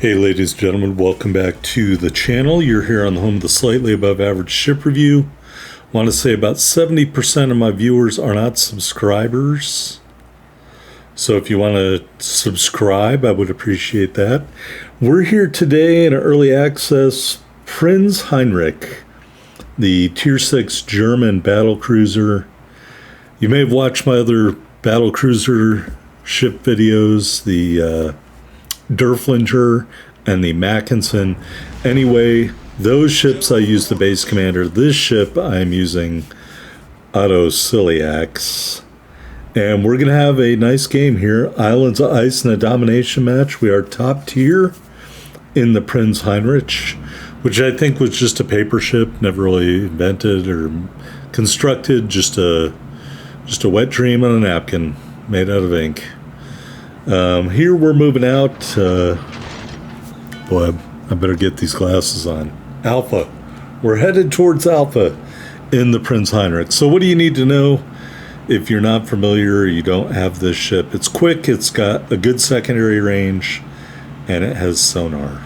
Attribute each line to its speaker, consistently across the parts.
Speaker 1: Hey ladies and gentlemen, welcome back to the channel. You're here on the home of the slightly above average ship review. Want to say about 70% of my viewers are not subscribers. So if you want to subscribe, I would appreciate that. We're here today in early access Prinz Heinrich, the Tier 6 German battlecruiser. You may have watched my other battlecruiser ship videos, the Derflinger and the Mackinson. Anyway, those ships I use the base commander. This ship I'm using Otto Ciliax. And we're going to have a nice game here. Islands of Ice in a domination match. We are top tier in the Prinz Heinrich, which I think was just a paper ship, never really invented or constructed, just a wet dream on a napkin made out of ink. Here we're moving out. Boy, I better get these glasses on. Alpha. We're headed towards Alpha in the Prinz Heinrich. So what do you need to know if you're not familiar or you don't have this ship? It's quick, it's got a good secondary range, and it has sonar.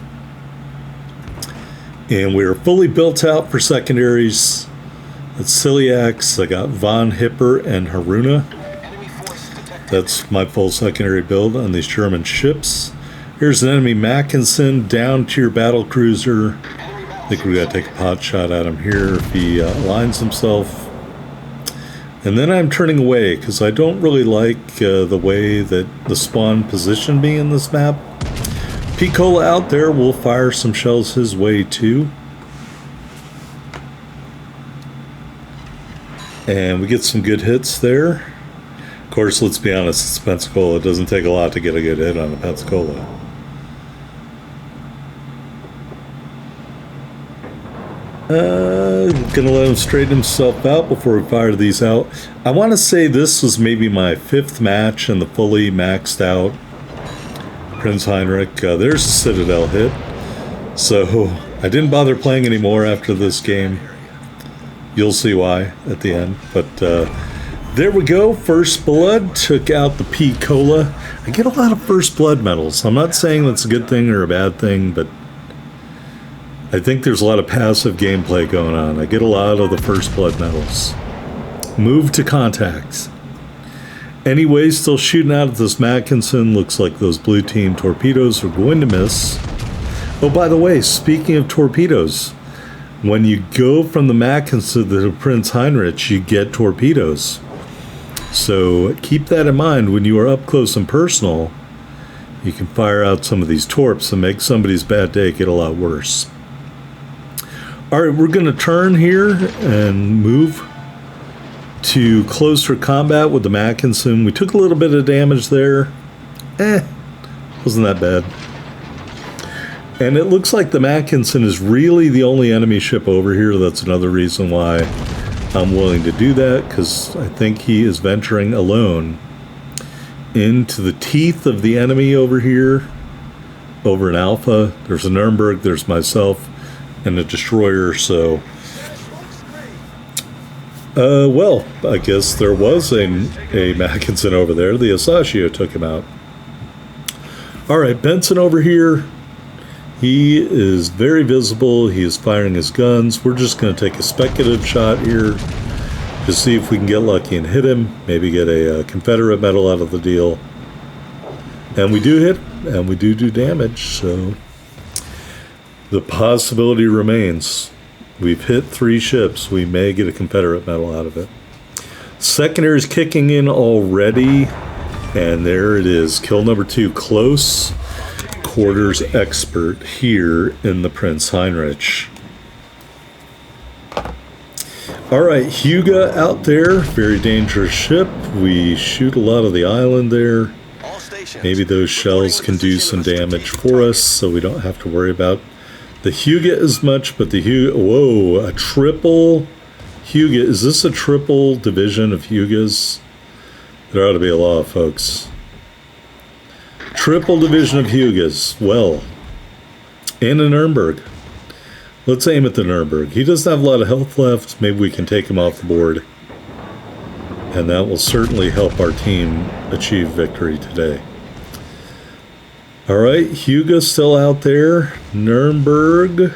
Speaker 1: And we're fully built out for secondaries. It's Ciliax. I got Von Hipper and Haruna. That's my full secondary build on these German ships. Here's an enemy Mackinson down to your battlecruiser. I think we got to take a pot shot at him here if he aligns himself. And then I'm turning away because I don't really like the way that the spawn positioned me in this map. Picola out there will fire some shells his way too. And we get some good hits there. Of course, let's be honest, it's Pensacola. It doesn't take a lot to get a good hit on a Pensacola. Gonna let him straighten himself out before we fire these out. I want to say this was maybe my 5th match in the fully maxed out Prinz Heinrich. There's a Citadel hit. So I didn't bother playing anymore after this game. You'll see why at the end. But there we go. First Blood took out the Picola. I get a lot of First Blood medals. I'm not saying that's a good thing or a bad thing, but I think there's a lot of passive gameplay going on. I get a lot of the First Blood medals. Move to contacts. Anyway, still shooting out at this Mackinson. Looks like those blue team torpedoes are going to miss. Oh, by the way, speaking of torpedoes, when you go from the Mackinson to the Prinz Heinrich, you get torpedoes. So keep that in mind when you are up close and personal. You can fire out some of these torps and make somebody's bad day get a lot worse. All right, we're going to turn here and move to closer combat with the Mackinson. We took a little bit of damage there. Wasn't that bad. And it looks like the Mackinson is really the only enemy ship over here. That's another reason why I'm willing to do that, because I think he is venturing alone into the teeth of the enemy over here, over in Alpha. There's a Nuremberg, there's myself, and a destroyer, so... well, I guess there was a Mackinson over there. The Asashio took him out. All right, Benson over here. He is very visible. He is firing his guns. We're just going to take a speculative shot here to see if we can get lucky and hit him. Maybe get a Confederate medal out of the deal. And we do hit, and we do damage. So the possibility remains. We've hit 3 ships. We may get a Confederate medal out of it. Secondary is kicking in already. And there it is. Kill number 2. Close quarters expert here in the Prinz Heinrich. All right, Huga out there. Very dangerous ship. We shoot a lot of the island there. Maybe those shells can do some damage for us, so we don't have to worry about the Huga as much, but the Huga... Whoa, a triple Huga. Is this a triple division of Hugas? There ought to be a law, folks. Triple division of Hugas. Well, and a Nuremberg. Let's aim at the Nuremberg. He doesn't have a lot of health left. Maybe we can take him off the board. And that will certainly help our team achieve victory today. All right, Hugo's still out there. Nuremberg.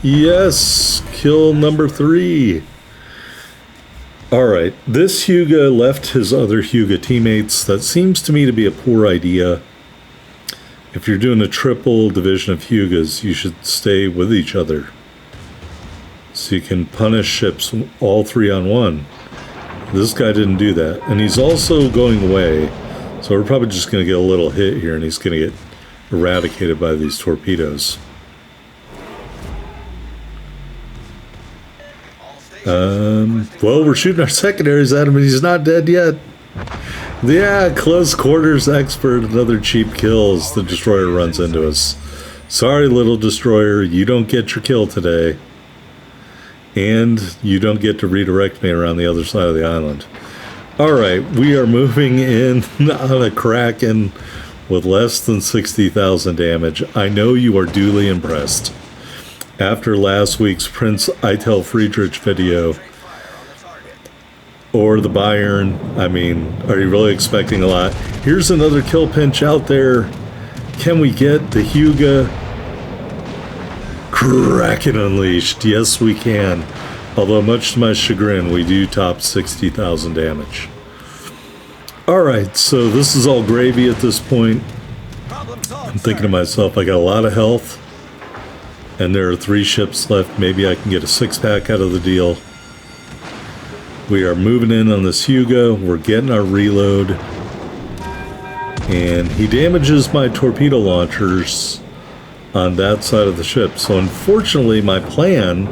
Speaker 1: Yes, kill number 3. All right, this Hugo left his other Hugo teammates. That seems to me to be a poor idea. If you're doing a triple division of Hugas, you should stay with each other, so you can punish ships all 3 on 1. This guy didn't do that. And he's also going away, so we're probably just going to get a little hit here, and he's going to get eradicated by these torpedoes. Well, we're shooting our secondaries at him, and he's not dead yet. Yeah, close quarters expert, another cheap kill as the destroyer runs into us. Sorry, little destroyer, you don't get your kill today. And you don't get to redirect me around the other side of the island. Alright, we are moving in on a Kraken with less than 60,000 damage. I know you are duly impressed. After last week's Prinz Heinrich video, or the Bayern, I mean, are you really expecting a lot? Here's another kill pinch out there. Can we get the Hugo? Kraken Unleashed. Yes, we can. Although, much to my chagrin, we do top 60,000 damage. Alright, so this is all gravy at this point. I'm thinking to myself, I got a lot of health, and there are 3 ships left. Maybe I can get a 6-pack out of the deal. We are moving in on this Hugo. We're getting our reload. And he damages my torpedo launchers on that side of the ship. So unfortunately, my plan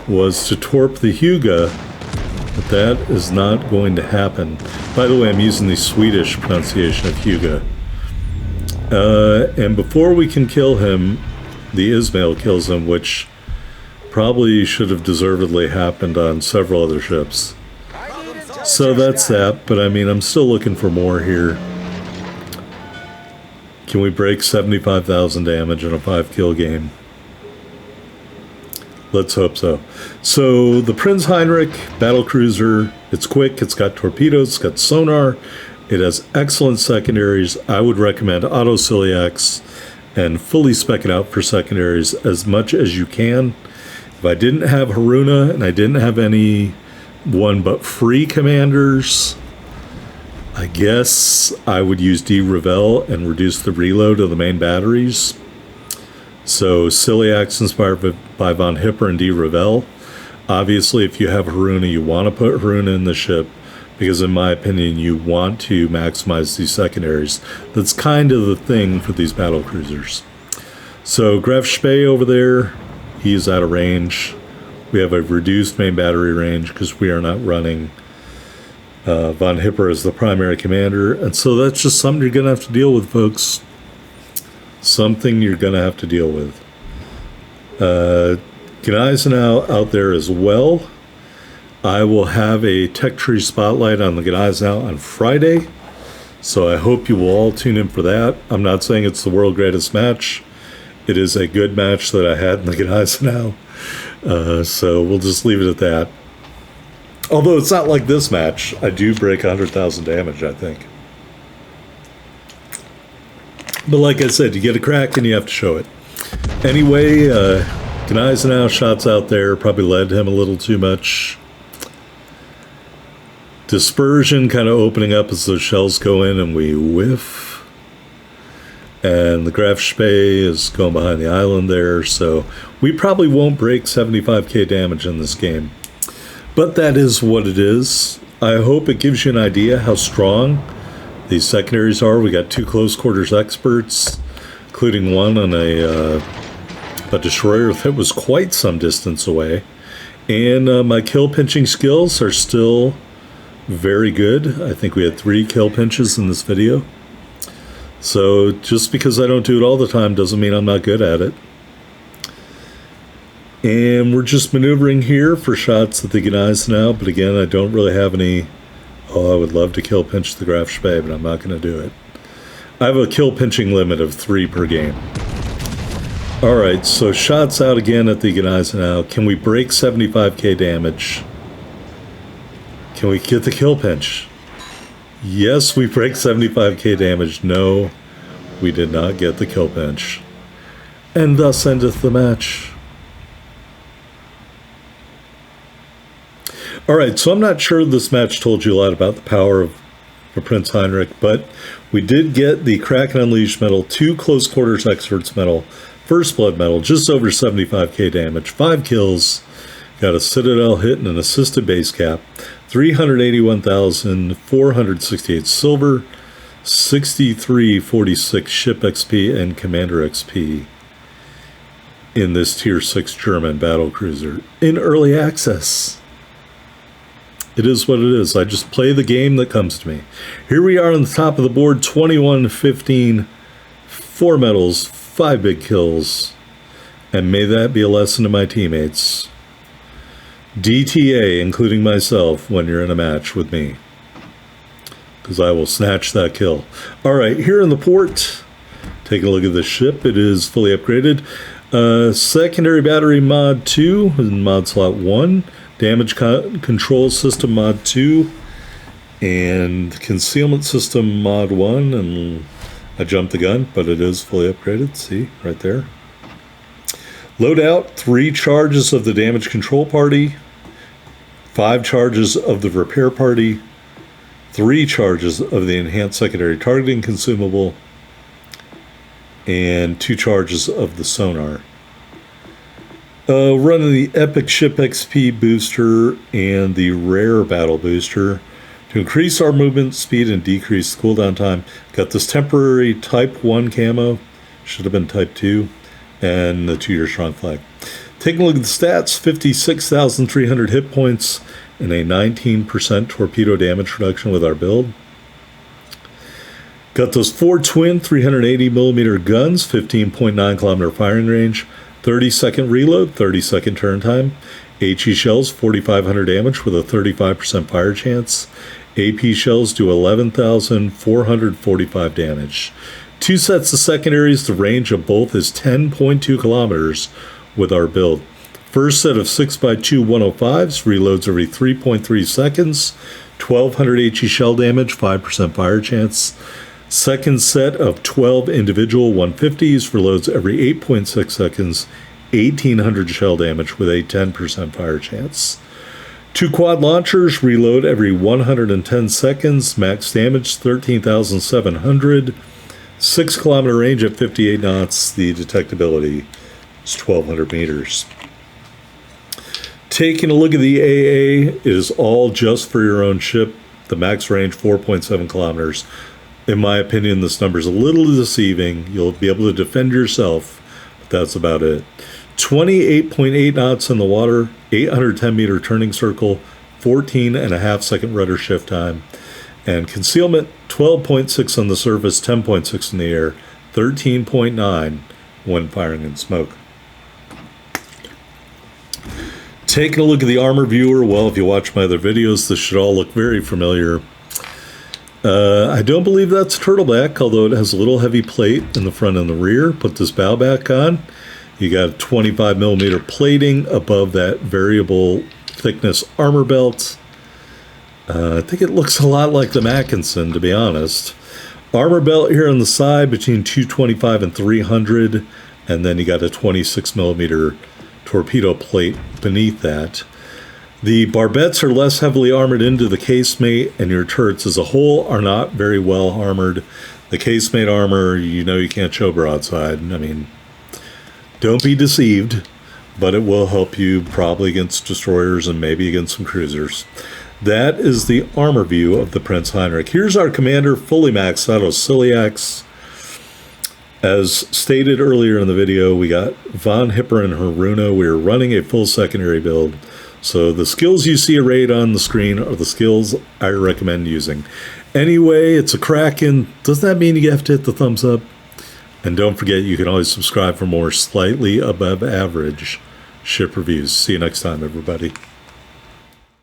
Speaker 1: was to torp the Hugo, but that is not going to happen. By the way, I'm using the Swedish pronunciation of Hugo. And before we can kill him, the Ismail kills him, which probably should have deservedly happened on several other ships. So that's that, but I mean, I'm still looking for more here. Can we break 75,000 damage in a 5-kill game? Let's hope so. So the Prinz Heinrich Battlecruiser, it's quick, it's got torpedoes, it's got sonar, it has excellent secondaries. I would recommend auto celiacs and fully spec it out for secondaries as much as you can. If I didn't have Haruna and I didn't have any one but free commanders, I guess I would use D. Revel and reduce the reload of the main batteries. So celiacs inspired by Von Hipper and D. Revel. Obviously, if you have Haruna, you want to put Haruna in the ship, because in my opinion, you want to maximize these secondaries. That's kind of the thing for these battle cruisers. So Graf Spee over there, he's out of range. We have a reduced main battery range because we are not running Von Hipper as the primary commander. And so that's just something you're going to have to deal with, folks. Something you're going to have to deal with. Gneisenau out there as well. I will have a Tech Tree Spotlight on the Gneisenau on Friday, so I hope you will all tune in for that. I'm not saying it's the world greatest match. It is a good match that I had in the Gneisenau, so we'll just leave it at that. Although it's not like this match. I do break 100,000 damage, I think. But like I said, you get a crack and you have to show it. Anyway, Gneisenau shots out there probably led him a little too much. Dispersion kind of opening up as those shells go in and we whiff. And the Graf Spee is going behind the island there, so we probably won't break 75k damage in this game. But that is what it is. I hope it gives you an idea how strong these secondaries are. We got 2 close quarters experts, including one on a destroyer that was quite some distance away. And my kill pinching skills are still very good. I think we had 3 kill pinches in this video. So just because I don't do it all the time doesn't mean I'm not good at it. And we're just maneuvering here for shots at the Gneisenau, but again, I don't really have any. Oh, I would love to kill pinch the Graf Spee, but I'm not going to do it. I have a kill pinching limit of 3 per game. Alright, so shots out again at the Gneisenau. Can we break 75k damage? Can we get the kill pinch? Yes, we break 75k damage. No, We did not get the kill bench. And thus endeth the match. Alright, so I'm not sure this match told you a lot about the power of Prinz Heinrich, but we did get the Kraken Unleashed medal, 2 Close Quarters Experts medal, First Blood medal, just over 75k damage, 5 kills, got a Citadel hit and an assisted base cap, 381,468 silver, 6346 ship XP and commander XP in this tier 6 German battlecruiser in early access. It is what it is. I just play the game that comes to me. Here we are on the top of the board, 21-15, 4 medals, 5 big kills, and may that be a lesson to my teammates. DTA, including myself, when you're in a match with me, because I will snatch that kill. All right, here in the port, take a look at the ship. It is fully upgraded. Secondary battery mod 2 in mod slot 1. Damage control system mod 2 and concealment system mod 1, and I jumped the gun, but it is fully upgraded. See right there. Loadout: 3 charges of the damage control party, 5 charges of the repair party, 3 charges of the enhanced secondary targeting consumable, and 2 charges of the sonar. Running the Epic Ship XP booster and the Rare Battle booster to increase our movement speed and decrease cooldown time. Got this temporary Type 1 camo, should have been Type 2, and the 2-year strong flag. Taking a look at the stats, 56,300 hit points and a 19% torpedo damage reduction with our build. Got those 4 twin 380mm guns, 15.9 kilometer firing range, 30-second reload, 30-second turn time. HE shells, 4,500 damage with a 35% fire chance. AP shells do 11,445 damage. 2 sets of secondaries, the range of both is 10.2 kilometers with our build. First set of 6x2 105s, reloads every 3.3 seconds, 1,200 HE shell damage, 5% fire chance. Second set of 12 individual 150s, reloads every 8.6 seconds, 1,800 shell damage with a 10% fire chance. 2 quad launchers, reload every 110 seconds, max damage 13,700, 6 kilometer range at 58 knots, the detectability is 1,200 meters. Taking a look at the AA, it is all just for your own ship, the max range 4.7 kilometers. In my opinion, this number is a little deceiving. You'll be able to defend yourself, but that's about it. 28.8 knots in the water, 810 meter turning circle, 14.5 second rudder shift time, and concealment 12.6 on the surface, 10.6 in the air, 13.9 when firing in smoke. Taking a look at the armor viewer, well, if you watch my other videos, this should all look very familiar. I don't believe that's turtleback, although it has a little heavy plate in the front and the rear. Put this bow back on. You got 25mm plating above that variable thickness armor belt. I think it looks a lot like the Mackinson, to be honest. Armor belt here on the side between 225 and 300, and then you got a 26mm torpedo plate beneath that. The barbettes are less heavily armored into the casemate, and your turrets as a whole are not very well armored. The casemate armor, you know you can't show broadside. I mean, don't be deceived, but it will help you probably against destroyers and maybe against some cruisers. That is the armor view of the Prinz Heinrich. Here's our commander, fully maxed out of Ciliacs. As stated earlier in the video, we got Von Hipper and Haruna. We are running a full secondary build. So the skills you see arrayed on the screen are the skills I recommend using. Anyway, it's a Kraken. Doesn't that mean you have to hit the thumbs up? And don't forget, you can always subscribe for more slightly above average ship reviews. See you next time, everybody.